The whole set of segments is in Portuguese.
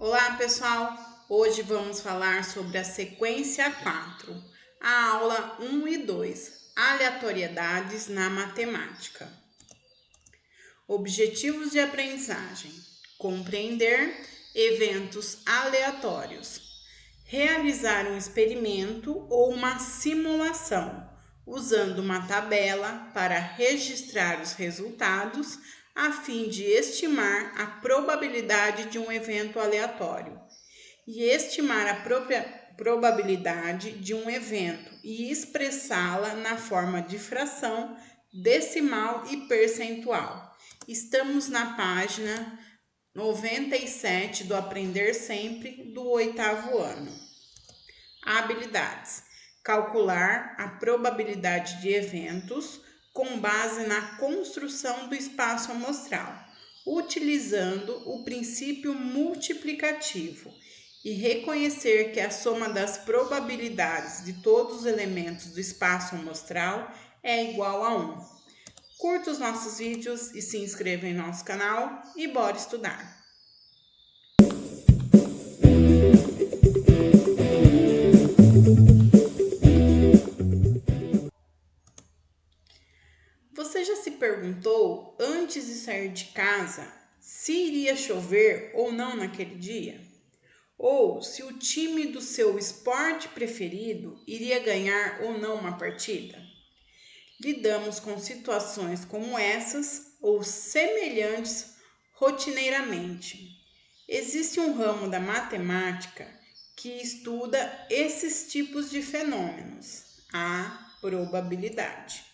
Olá, pessoal! Hoje vamos falar sobre a sequência 4, a aula 1 e 2, aleatoriedades na matemática. Objetivos de aprendizagem: compreender eventos aleatórios, realizar um experimento ou uma simulação, usando uma tabela para registrar os resultados a fim de estimar a probabilidade de um evento aleatório e estimar a probabilidade de um evento e expressá-la na forma de fração, decimal e percentual. Estamos na página 97 do Aprender Sempre do 8º ano. Habilidades: calcular a probabilidade de eventos com base na construção do espaço amostral, utilizando o princípio multiplicativo, e reconhecer que a soma das probabilidades de todos os elementos do espaço amostral é igual a 1. Curta os nossos vídeos e se inscreva em nosso canal e bora estudar! Você já se perguntou, antes de sair de casa, se iria chover ou não naquele dia? Ou se o time do seu esporte preferido iria ganhar ou não uma partida? Lidamos com situações como essas ou semelhantes rotineiramente. Existe um ramo da matemática que estuda esses tipos de fenômenos, a probabilidade.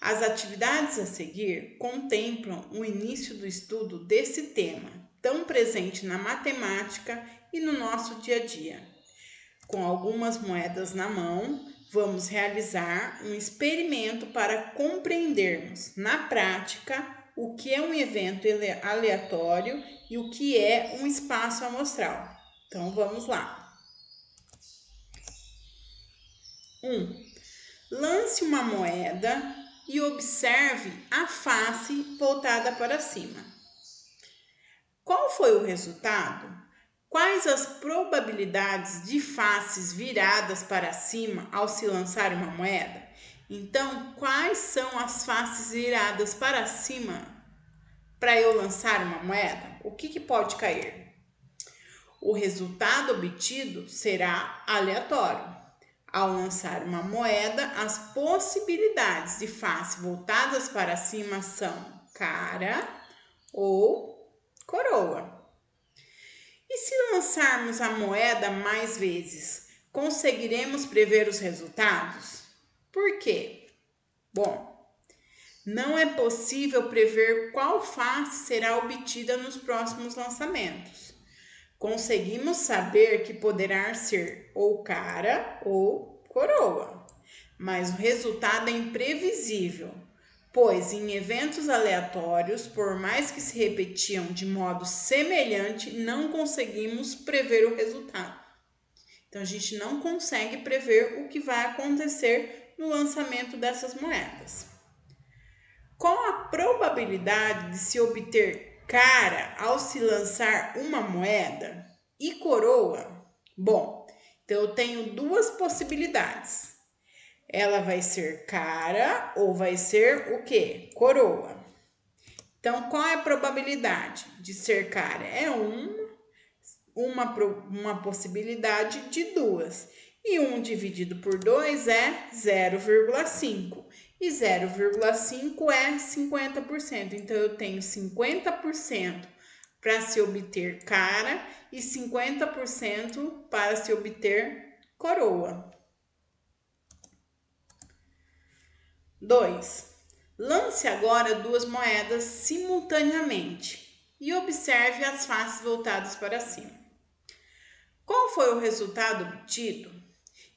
As atividades a seguir contemplam o início do estudo desse tema, tão presente na matemática e no nosso dia a dia. Com algumas moedas na mão, vamos realizar um experimento para compreendermos, na prática, o que é um evento aleatório e o que é um espaço amostral. Então, vamos lá. 1. Lance uma moeda e observe a face voltada para cima. Qual foi o resultado? Quais as probabilidades de faces viradas para cima ao se lançar uma moeda? Então, quais são as faces viradas para cima para eu lançar uma moeda? O que pode cair? O resultado obtido será aleatório. Ao lançar uma moeda, as possibilidades de face voltadas para cima são cara ou coroa. E se lançarmos a moeda mais vezes, conseguiremos prever os resultados? Por quê? Bom, não é possível prever qual face será obtida nos próximos lançamentos. Conseguimos saber que poderá ser ou cara ou coroa, mas o resultado é imprevisível, pois em eventos aleatórios, por mais que se repetiam de modo semelhante, não conseguimos prever o resultado. Então, a gente não consegue prever o que vai acontecer no lançamento dessas moedas. Qual a probabilidade de se obter cara ao se lançar uma moeda e coroa? Bom, então eu tenho duas possibilidades. Ela vai ser cara ou vai ser o quê? Coroa. Então, qual é a probabilidade de ser cara? É uma possibilidade de duas. E 1 dividido por 2 é 0,5. E 0,5 é 50%. Então, eu tenho 50% para se obter cara e 50% para se obter coroa. 2. Lance agora duas moedas simultaneamente e observe as faces voltadas para cima. Qual foi o resultado obtido?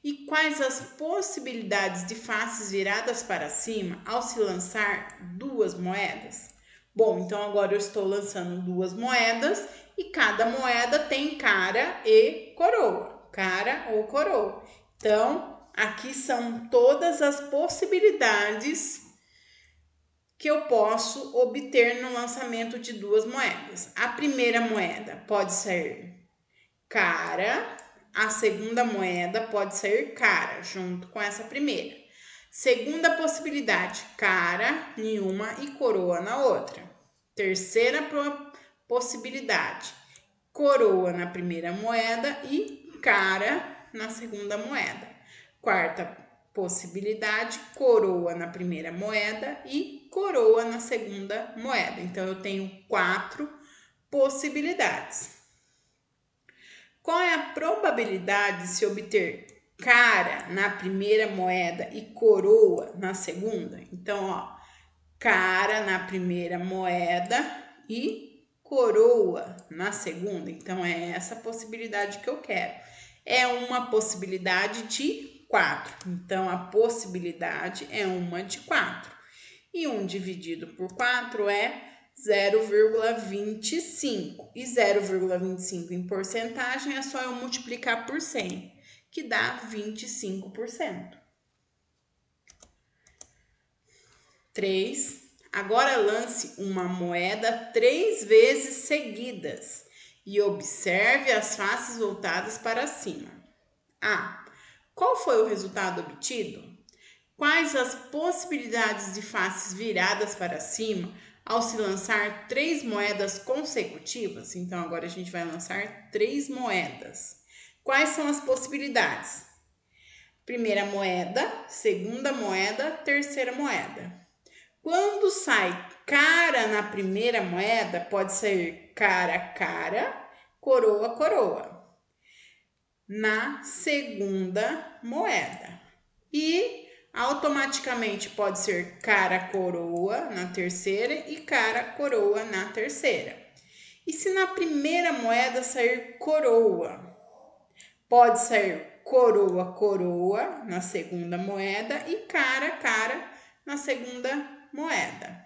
E quais as possibilidades de faces viradas para cima ao se lançar duas moedas? Bom, então agora eu estou lançando duas moedas e cada moeda tem cara e coroa. Cara ou coroa. Então, aqui são todas as possibilidades que eu posso obter no lançamento de duas moedas. A primeira moeda pode ser cara, a segunda moeda pode ser cara, junto com essa primeira. Segunda possibilidade, cara em uma e coroa na outra. Terceira possibilidade, coroa na primeira moeda e cara na segunda moeda. Quarta possibilidade, coroa na primeira moeda e coroa na segunda moeda. Então, eu tenho 4 possibilidades. Qual é a probabilidade de se obter cara na primeira moeda e coroa na segunda? Então, ó, cara na primeira moeda e coroa na segunda. Então, é essa possibilidade que eu quero. É uma possibilidade de 4. Então, a possibilidade é uma de 4. E 1 dividido por 4 é 0,25. E 0,25 em porcentagem é só eu multiplicar por 100, que dá 25%. 3. Agora lance uma moeda 3 vezes seguidas e observe as faces voltadas para cima. A. Qual foi o resultado obtido? Quais as possibilidades de faces viradas para cima ao se lançar 3 moedas consecutivas? Então, agora a gente vai lançar 3 moedas. Quais são as possibilidades? Primeira moeda, segunda moeda, terceira moeda. Quando sai cara na primeira moeda, pode sair cara, cara, coroa, coroa. Na segunda moeda. E automaticamente pode ser cara, coroa na terceira e cara, coroa na terceira. E se na primeira moeda sair coroa, pode sair coroa, coroa na segunda moeda e cara, cara na segunda moeda.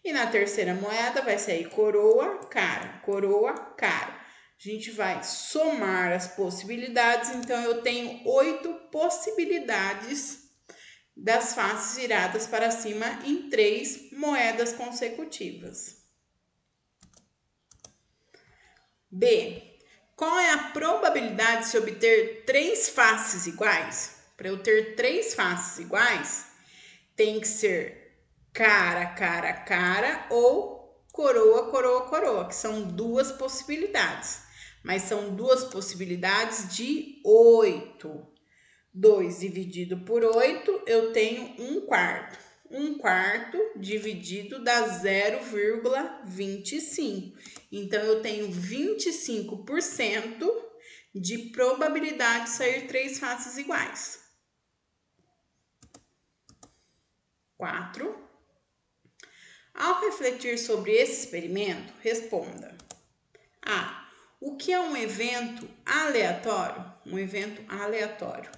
E na terceira moeda vai sair coroa, cara, coroa, cara. A gente vai somar as possibilidades, então eu tenho 8 possibilidades das faces viradas para cima em 3 moedas consecutivas. B. Qual é a probabilidade de se obter 3 faces iguais? Para eu ter 3 faces iguais, tem que ser cara, cara, cara ou coroa, coroa, coroa, que são 2 possibilidades. Mas são 2 possibilidades de 8. 2 dividido por 8, eu tenho 1/4. 1/4 dividido dá 0,25. Então, eu tenho 25% de probabilidade de sair 3 faces iguais. 4. Ao refletir sobre esse experimento, responda. A. O que é um evento aleatório? Um evento aleatório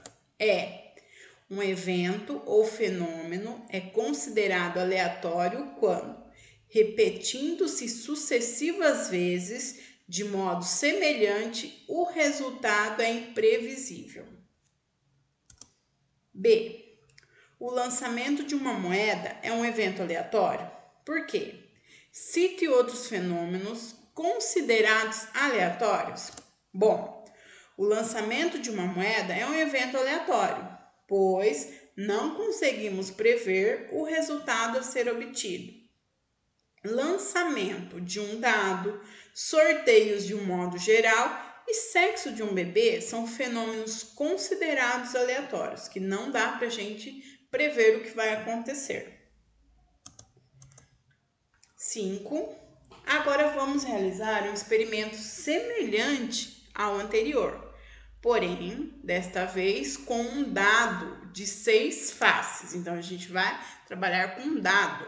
um evento ou fenômeno é considerado aleatório quando, repetindo-se sucessivas vezes de modo semelhante, o resultado é imprevisível. B. O lançamento de uma moeda é um evento aleatório? Por quê? Cite outros fenômenos considerados aleatórios. Bom, o lançamento de uma moeda é um evento aleatório, pois não conseguimos prever o resultado a ser obtido. Lançamento de um dado, sorteios de um modo geral e sexo de um bebê são fenômenos considerados aleatórios, que não dá para a gente prever o que vai acontecer. 5. Agora vamos realizar um experimento semelhante ao anterior, porém, desta vez com um dado de 6 faces. Então, a gente vai trabalhar com um dado.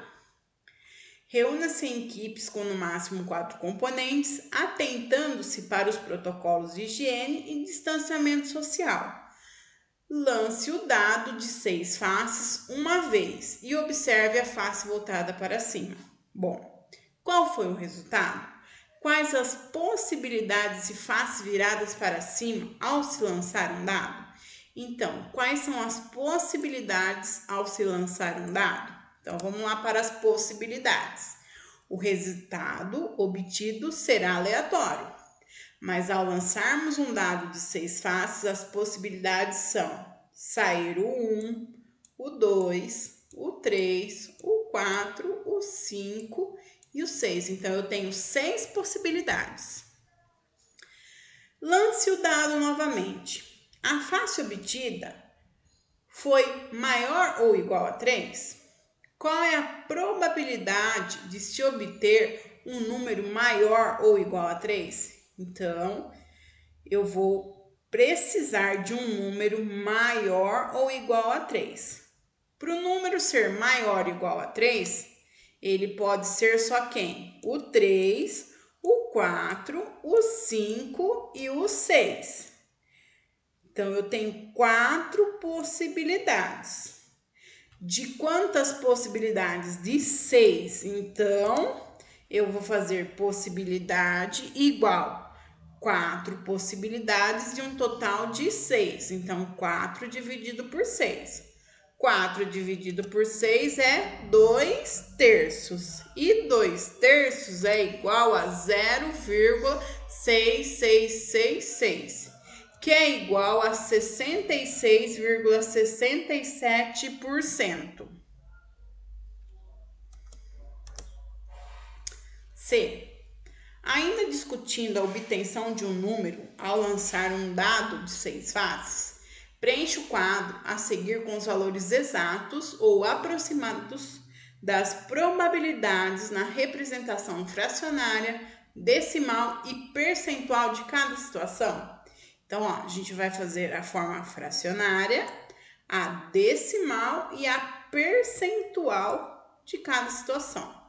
Reúna-se em equipes com no máximo 4 componentes, atentando-se para os protocolos de higiene e distanciamento social. Lance o dado de 6 faces uma vez e observe a face voltada para cima. Bom, qual foi o resultado? Quais as possibilidades de faces viradas para cima ao se lançar um dado? Então, quais são as possibilidades ao se lançar um dado? Então, vamos lá para as possibilidades. O resultado obtido será aleatório, mas ao lançarmos um dado de 6 faces, as possibilidades são sair o 1, o 2, o 3, o 4, o 5 e o 6. Então, eu tenho 6 possibilidades. Lance o dado novamente. A face obtida foi maior ou igual a 3? Qual é a probabilidade de se obter um número maior ou igual a 3? Então, eu vou precisar de um número maior ou igual a 3. Para o número ser maior ou igual a 3, ele pode ser só quem? O 3, o 4, o 5 e o 6. Então, eu tenho 4 possibilidades. De quantas possibilidades? De 6. Então, eu vou fazer possibilidade igual 4 possibilidades de um total de 6. Então, 4 dividido por 6. 4 dividido por 6 é 2 terços. E 2 terços é igual a 0,6666. Que é igual a 66,67%. C. Ainda discutindo a obtenção de um número ao lançar um dado de 6 faces, preencha o quadro a seguir com os valores exatos ou aproximados das probabilidades na representação fracionária, decimal e percentual de cada situação. Então, ó, a gente vai fazer a forma fracionária, a decimal e a percentual de cada situação.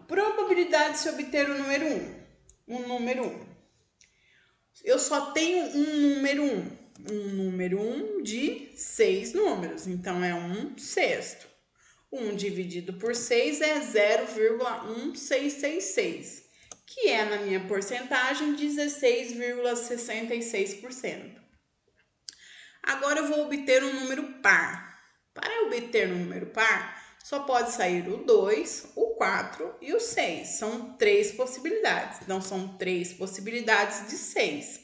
Probabilidade de se obter o número 1. Um número 1. Eu só tenho um número 1. Um número 1 de 6 números, então é 1 sexto. 1 dividido por 6 é 0,1666. Que é, na minha porcentagem, 16,66%. Agora eu vou obter um número par. Para obter um número par, só pode sair o 2, o 4 e o 6. São 3 possibilidades. Então, são 3 possibilidades de 6.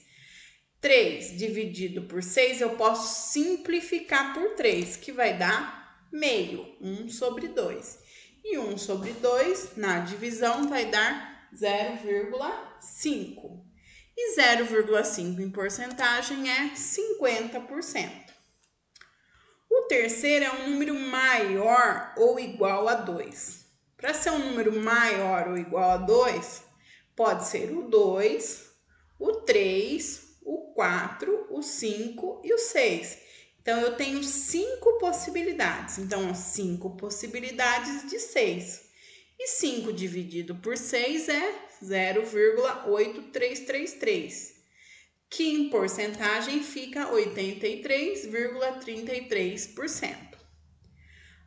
3 dividido por 6, eu posso simplificar por 3, que vai dar meio, 1 sobre 2. E 1 sobre 2, na divisão, vai dar 0,5. E 0,5 em porcentagem é 50%. O terceiro é um número maior ou igual a 2. Para ser um número maior ou igual a 2, pode ser o 2, o 3, o 4, o 5 e o 6. Então, eu tenho 5 possibilidades. Então, 5 possibilidades de 6. E 5 dividido por 6 é 0,8333, que em porcentagem fica 83,33%.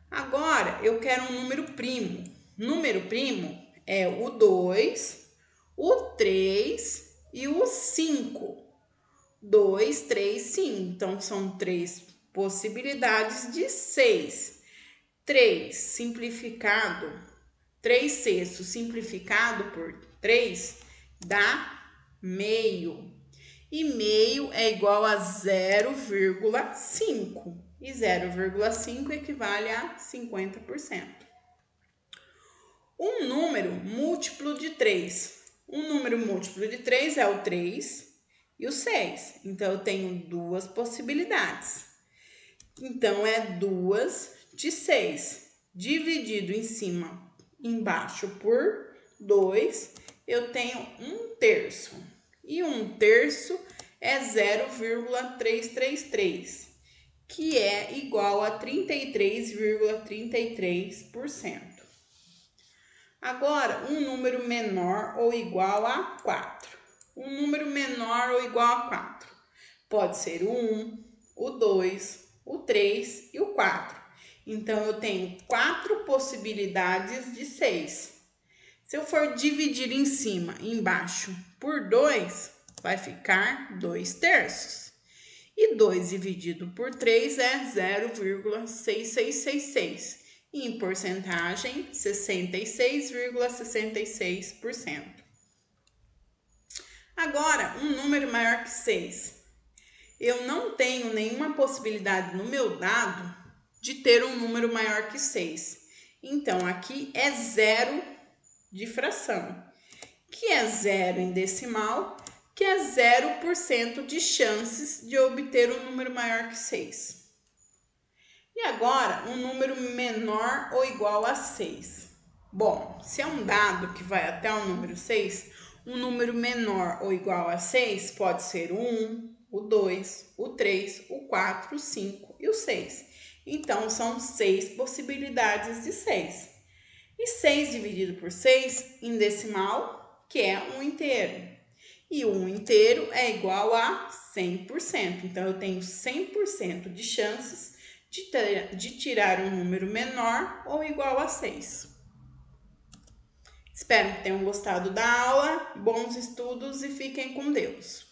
Agora, eu quero um número primo. Número primo é o 2, o 3 e o 5. 2, 3, 5. Então, são 3 possibilidades de 6. 3 simplificado, 3 sextos simplificado por 3 dá meio. E meio é igual a 0,5. E 0,5 equivale a 50%. Um número múltiplo de 3. Um número múltiplo de 3 é o 3 e o 6. Então, eu tenho 2 possibilidades. Então, é 2 de 6. Dividido em cima, embaixo por 2, eu tenho 1 terço. E 1 terço é 0,333, que é igual a 33,33%. Agora, um número menor ou igual a 4. Um número menor ou igual a 4 pode ser o 1, o 2, o 3 e o 4. Então, eu tenho 4 possibilidades de 6. Se eu for dividir em cima e embaixo por 2, vai ficar 2 terços. E 2 dividido por 3 é 0,6666, Em porcentagem, 66,66%. Agora, um número maior que 6. Eu não tenho nenhuma possibilidade no meu dado de ter um número maior que 6. Então, aqui é zero de fração, que é zero em decimal, que é 0% de chances de obter um número maior que 6. E agora, um número menor ou igual a 6. Bom, se é um dado que vai até o número 6, um número menor ou igual a 6 pode ser o 1, o 2, o 3, o 4, o 5 e o 6. Então, são 6 possibilidades de 6. E 6 dividido por 6 em decimal, que é um inteiro. E o 1 inteiro é igual a 100%. Então, eu tenho 100% de chances de tirar um número menor ou igual a 6. Espero que tenham gostado da aula. Bons estudos e fiquem com Deus.